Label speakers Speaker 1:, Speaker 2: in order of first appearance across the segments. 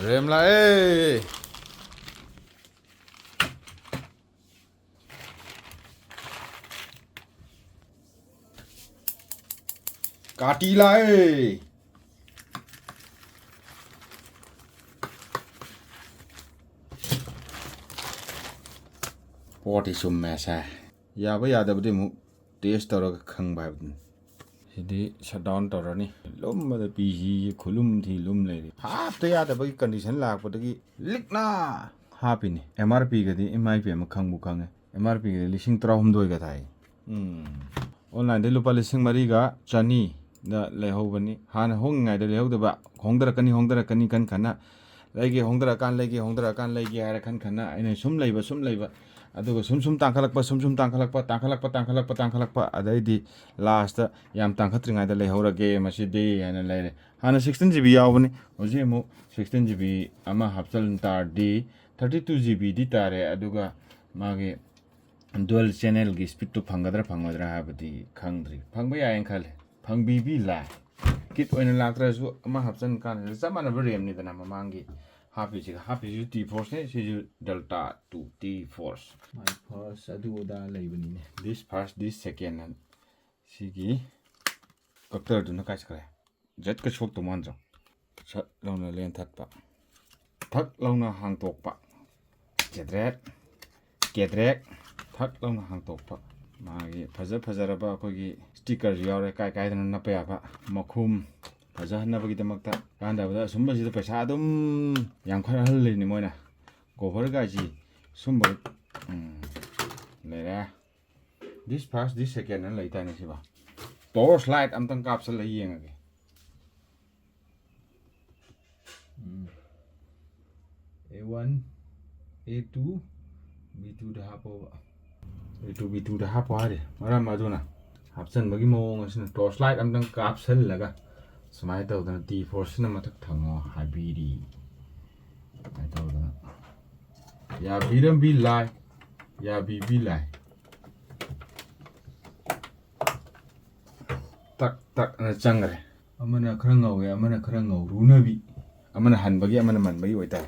Speaker 1: Rem la eh. Kati la eh. Poti sum mesa. Ya ba ya da budi mu taste tawra khang ba bun. Hidi shutdown tawra ni. Lum ma da pi hi khulum thi lum le ri. Ha ta ya da ba condition la ko da gi likna. Ha pi ni. MRP ga di MIP ma khang bu khang. MRP ga lising 300 ga thai. Online de lupa lising mari ga chani da le ho bani. Han hong ngai da le ho da ba. Hongdara kani kan khana. Lagi hongdara kan lagi ara kan khana. Ine sum leiba. Aduga sum tangkhalakpa adaidi last yam tangkhatringai da lehora ge masidi ana lere hana 16GB yawbani hoji mu 16GB ama hapsal tar di 32GB di tare aduga mage dual channel gi speed to phangadra habadi khangdri phangba yaeng khale phangbi bi la kit oina laktra su ama hapsan kan zamana rem ni dana mamangi happy T force ne si delta 2 T force my first adu da leibani ne this first this second and sigi doctor du na kai skare jet ka chok to manjo chat launa len that pa thak launa hang tok pa kedrek thak launa hang tok pa magi phajara ba ko gi sticker yore kai dana na pa ba makhum Fazahna bagi damakta kanda bada sumba sida paisa adum yang khara halli ni moina cover gaji sumba lera this first this second an laita ni siba power slide am tang kapsal la yengage A1 A2 B2 da hapo A2 B2 da hapo hare maram maduna hapsan bagi mo ngasina power slide am tang kapsal laga Smile tau dana T force na matak thango habiri. Ai tau dana. Ya biram bi lai. Ya bi lai. Tak na changre. Amana khara ngau ya amana khara ngau runa bi. Amana han bagi amana man bagi oita.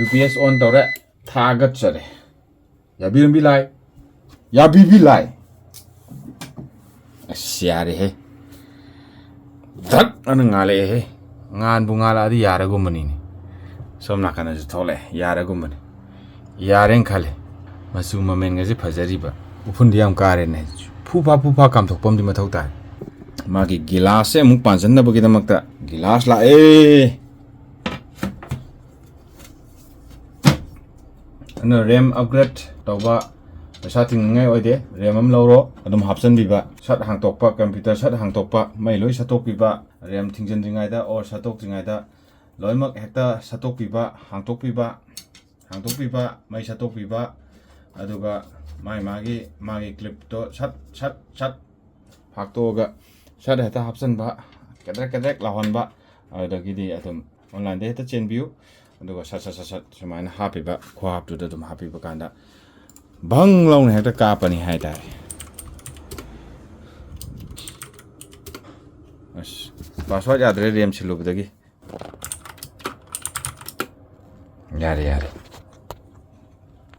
Speaker 1: UPS on tawre thagat chare. Ya biram bi lai. Ya bi lai. Asyare he. Dak ana ngale he ngan bu ngala di yara gumani ni somna kana ju thole yara gumani yaren khale masu mamen ga ji phajari ba upun diam kare ne phupa kam thok pom di mathau ta magi gilas se mu panjan na bagi damakta gilas la ana ram upgrade tawba Pesa tingai oide RAM lauro adum hapsan biba sat hang tokpa computer sat hang tokpa mai loi satok biba RAM thingjan ringai da or satok ringai da loimak hekta satok biba hang tok biba mai satok biba aduga mai magi clip to sat phakto ga sat heta hapsan ba kedrek lahon ba adagi di adum online de heta chen view aduga sat sumaina happy ba khwap tu dum happy ba kanda Bang long ne hekta ka pani hai dai as password adre rem silu budagi yare